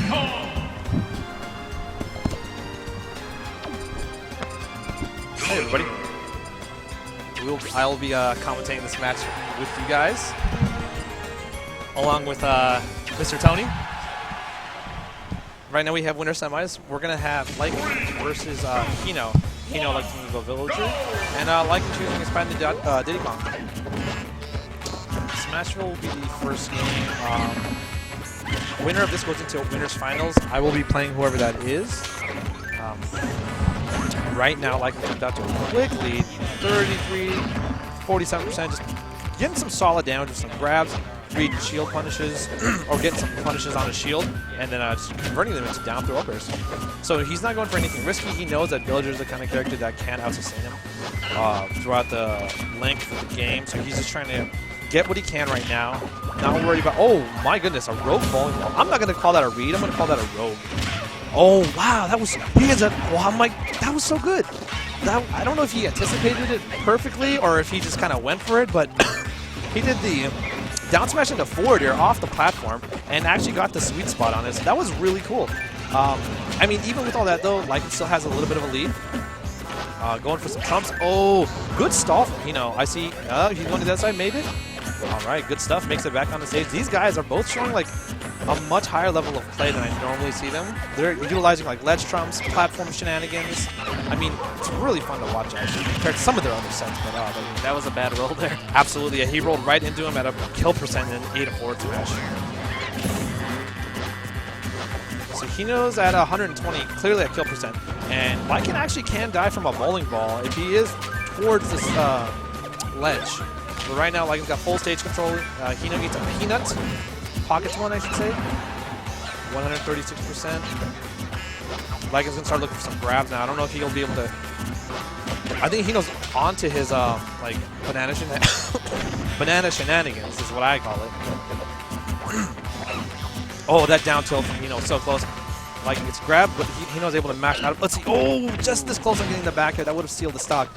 Hey everybody. I'll be commentating this match with you guys, along with Mr. Tony. Right now we have winner semis. We're going to have Lycan versus Hino. Hino electing to go Villager, and Lycan choosing his patent Diddy Kong. Smashville will be the first game. Winner of this goes into winner's finals. I will be playing whoever that is. Right now, Lycan comes out to a quick lead, 33, 47%, just getting some solid damage with some grabs, read shield punishes, or getting some punishes on his shield, and then just converting them into down throw uppers. So he's not going for anything risky. He knows that Villager is the kind of character that can out-sustain him throughout the length of the game, so he's just trying to get what he can right now. Not worried about, oh my goodness, a rogue bowling ball. I'm not going to call that a read, I'm going to call that a rogue. Oh wow, that was, I'm like, that was so good. I don't know if he anticipated it perfectly or if he just kind of went for it, but he did the down smash into forward air off the platform and actually got the sweet spot on it. So that was really cool. I mean, even with all that though, Lycan still has a little bit of a lead. Going for some trumps. Oh, good stall from Hino. I see he's going to that side, made it. All right, good stuff. Makes it back on the stage. These guys are both showing like a much higher level of play than I normally see them. They're utilizing like ledge trumps, platform shenanigans. I mean, it's really fun to watch actually compared to some of their other sets. But that was a bad roll there. Absolutely, yeah, he rolled right into him at a kill percent and 8 forward smash. So Hino's at 120, clearly at kill percent, and Lycan actually can die from a bowling ball if he is towards this ledge. But right now, Lycan's got full stage control. Hino needs a peanut. Pockets one, I should say. 136%. Lycan's going to start looking for some grabs now. I don't know if he'll be able to... I think Hino's onto his, like, banana shenanigans is what I call it. Oh, that down tilt from Hino, so close. Lycan gets grabbed, but Hino's able to mash out. Let's see. Oh, just this close on getting the back here. That would have sealed the stock.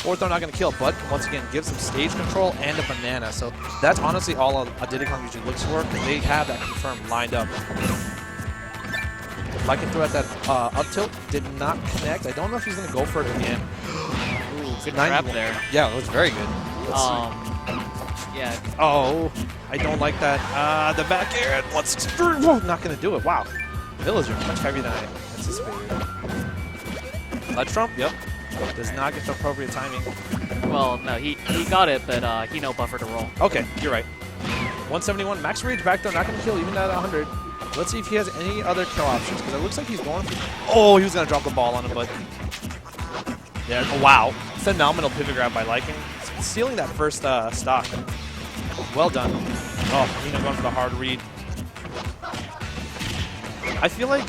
Fourth throw not going to kill, but once again, gives some stage control and a banana. So that's honestly all a Diddy Kong usually looks for, because they have that confirmed lined up. Lycan threw at that up tilt, did not connect. I don't know if he's going to go for it again. Ooh, good grab there. Yeah, it was very good. Let's see. Yeah. Oh, I don't like that. The back air, not going to do it. Wow. Villager, much heavier than I anticipated. Ledge trump, yep. Does not get the appropriate timing. Well, no, he got it, but Hino buffered a roll. Okay, you're right. 171, max rage back throw, not going to kill even at 100. Let's see if he has any other kill options, because it looks like he's going for... Oh, he was going to drop the ball on him, but... Yeah, oh, wow. Phenomenal pivot grab by Lycan. Stealing that first stock. Well done. Oh, Hino going for the hard read. I feel like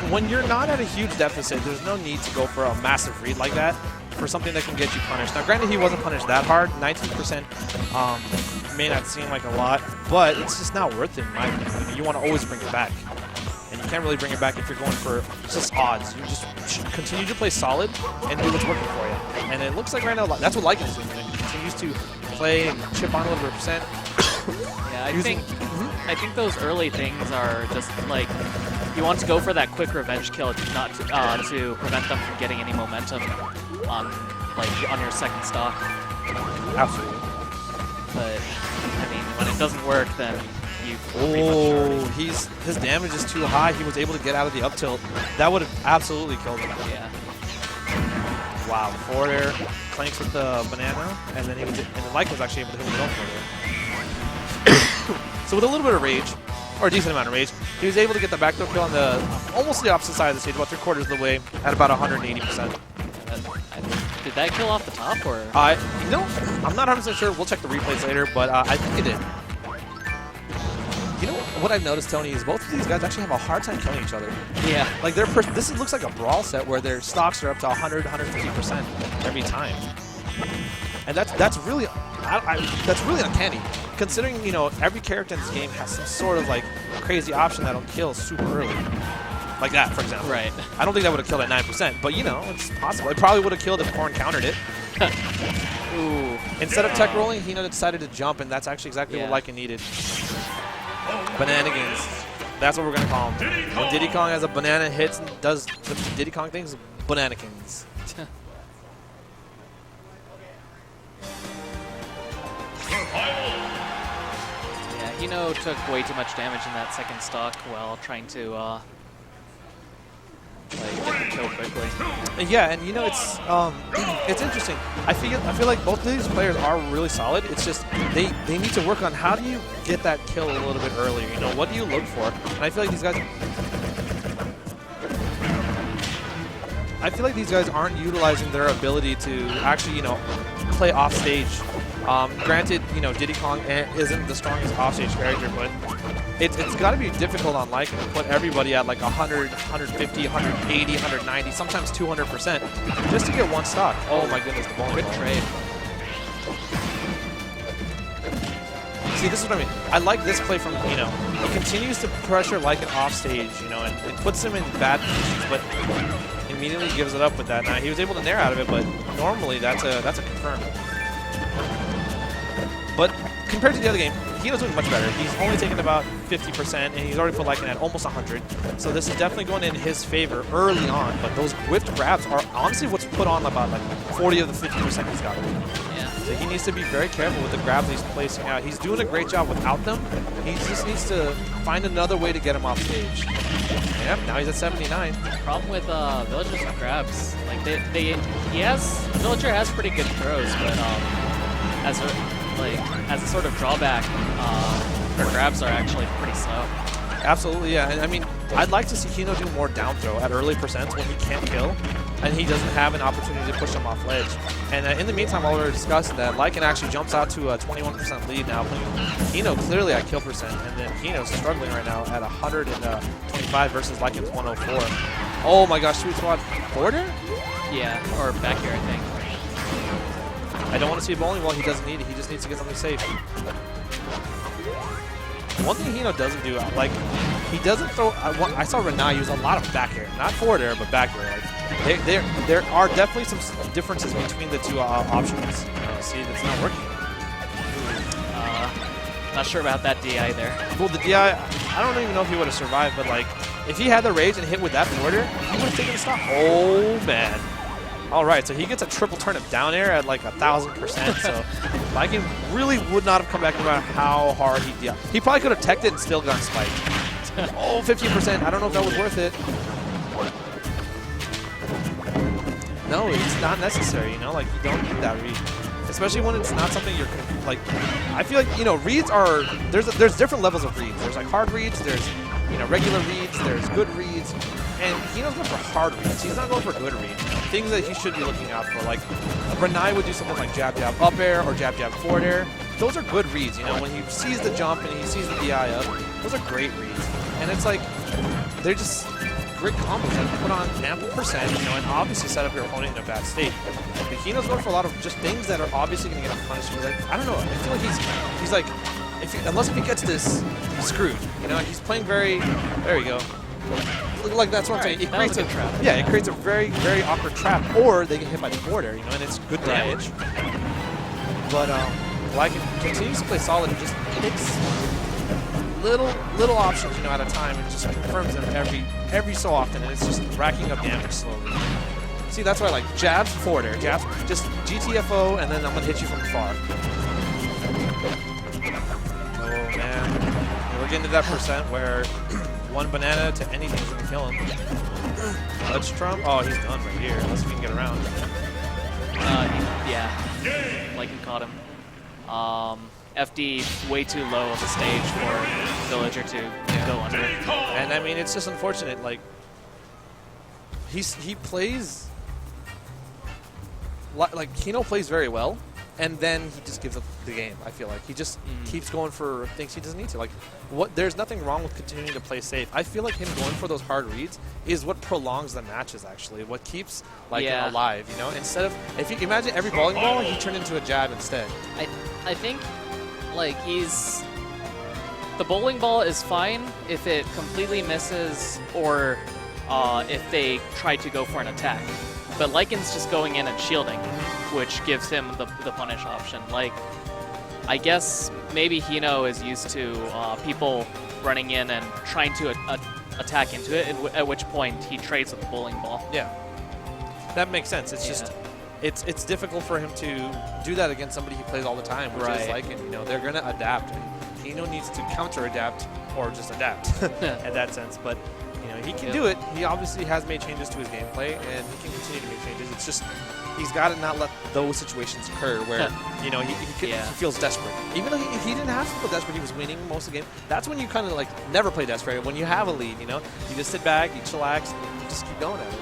when you're not at a huge deficit, there's no need to go for a massive read like that for something that can get you punished. Now, granted, he wasn't punished that hard. 19% may not seem like a lot, but it's just not worth it in my opinion. I mean, you want to always bring it back. And you can't really bring it back if you're going for just odds. You just should continue to play solid and do what's working for you. And it looks like right now, that's what Lycan's doing. And he continues to play and chip on a little bit of percent. Yeah, I think those early things are just like, you want to go for that quick revenge kill, not to prevent them from getting any momentum on your second stock. Absolutely. But I mean, when it doesn't work, then you. Oh, his damage is too high. He was able to get out of the up tilt. That would have absolutely killed him. Yeah. Wow. Forward air, clanks with the banana, and then Lycan was actually able to hit with his own forward air. So with a little bit of rage, or a decent amount of rage, he was able to get the backdoor kill on the almost the opposite side of the stage, about 3/4 of the way, at about 180%. Did that kill off the top, or? You know, I'm not 100% sure. We'll check the replays later, but I think it did. You know what I've noticed, Tony, is both of these guys actually have a hard time killing each other. Yeah. Like this looks like a brawl set where their stocks are up to 100, 150% every time, and that's really uncanny. Considering, you know, every character in this game has some sort of like crazy option that'll kill super early. Like that, for example. Right. I don't think that would have killed at 9%, but you know, it's possible. It probably would have killed if Korn countered it. Ooh. Instead of tech rolling, Hino decided to jump, and that's actually exactly what Lycan needed. Bananigans. That's what we're going to call him. When Diddy Kong has a banana hits and does the Diddy Kong things, Bananakins. Yeah, Hino took way too much damage in that second stock while trying to like get the kill quickly. Yeah, and you know it's interesting. I feel like both of these players are really solid. It's just they need to work on how do you get that kill a little bit earlier. You know, what do you look for? And I feel like these guys aren't utilizing their ability to actually, you know, play off stage. Granted, you know, Diddy Kong isn't the strongest offstage character, but it's got to be difficult on Lycan to put everybody at like 100, 150, 180, 190, sometimes 200% just to get one stock. Oh my goodness, the ball. Good trade. See, this is what I mean. I like this play from Hino. He continues to pressure Lycan off stage, you know, and it puts him in bad positions, but immediately gives it up with that. Now he was able to nair out of it, but normally that's a confirm. But compared to the other game, Hino's doing much better. He's only taken about 50%, and he's already put Lycan at almost 100. So this is definitely going in his favor early on. But those whipped grabs are honestly what's put on about like 40 of the 50% he's got. Yeah. So he needs to be very careful with the grabs he's placing out. He's doing a great job without them. He just needs to find another way to get him off stage. Yep, now he's at 79. Problem with Villager's grabs, like Villager has pretty good throws, but as a sort of drawback, her grabs are actually pretty slow. Absolutely, yeah. And I mean, I'd like to see Hino do more down throw at early percents when he can't kill, and he doesn't have an opportunity to push him off ledge. And in the meantime, while we were discussing that, Lycan actually jumps out to a 21% lead now, putting Hino clearly at kill percent, and then Hino's struggling right now at 125 versus Lycan's 104. Oh my gosh, sweet spot border? Yeah, or back here, I think. I don't want to see a bowling ball. He doesn't need it. He just needs to get something safe. One thing Hino doesn't do, like, he doesn't throw. I saw Renai use a lot of back air, not forward air, but back air. Like, there are definitely some differences between the two options. See, that's not working. Not sure about that DI there. Well, the DI, I don't even know if he would have survived, but like, if he had the rage and hit with that forward air, he would have taken a stop. Oh man. All right, so he gets a triple turnip down air at like 1,000%. So Lycan really would not have come back no matter how hard he did. He probably could have teched it and still got spiked. Oh, 15%. I don't know if that was worth it. No, it's not necessary. You know, like you don't need that read, especially when it's not something you're like. I feel like, you know, reads are there's different levels of reads. There's like hard reads. There's, you know, regular reads. There's good reads. And Hino's going for hard reads. He's not going for good reads. Things that he should be looking out for, like Renai would do something like jab, jab, up air or jab, jab, forward air. Those are good reads, you know, when he sees the jump and he sees the DI up. Those are great reads. And it's like, they're just great combos that put on ample percent, you know, and obviously set up your opponent in a bad state. But Hino's going for a lot of just things that are obviously going to get him punished. Like, I don't know, I feel like he's like, unless if he gets this, he's screwed. You know, he's playing very, there you go. Like that's what I'm saying. It creates a trap. Yeah, it creates a very, very awkward trap, or they get hit by the border, you know, and it's good damage. But Lycan continues to play solid and just picks little options, you know, at a time, and just confirms them every so often, and it's just racking up damage slowly. See, that's why I like jabs, forward air, jabs, just GTFO, and then I'm gonna hit you from far. Oh man, we're getting to that percent where. One banana to anything is going to kill him. Ledge trump? Oh, he's done right here, unless we can get around. Yeah. Lycan caught him. FD way too low of a stage for Villager to go under. And I mean, it's just unfortunate. Like, he plays... Like, Hino plays very well, and then he just gives up the game, I feel like. He just keeps going for things he doesn't need to. Like, there's nothing wrong with continuing to play safe. I feel like him going for those hard reads is what prolongs the matches, actually. What keeps Lycan alive, you know? Instead of, if you imagine every bowling ball, he turned into a jab instead. I think, like, the bowling ball is fine if it completely misses or if they try to go for an attack. But Lycan's just going in and shielding, which gives him the punish option. Like, I guess maybe Hino is used to people running in and trying to attack into it, at which point he trades with the bowling ball. Yeah, that makes sense. It's just it's difficult for him to do that against somebody he plays all the time, which is Lycan. You know, they're going to adapt, and Hino needs to counter-adapt or just adapt in that sense. But you know, he can do it. He obviously has made changes to his gameplay, and he can continue to make changes. It's just he's got to not let those situations occur where you know he feels desperate. Even though he didn't have to feel desperate, he was winning most of the game. That's when you kind of like never play desperate. When you have a lead, you know, you just sit back, you chillax, and you just keep going at it.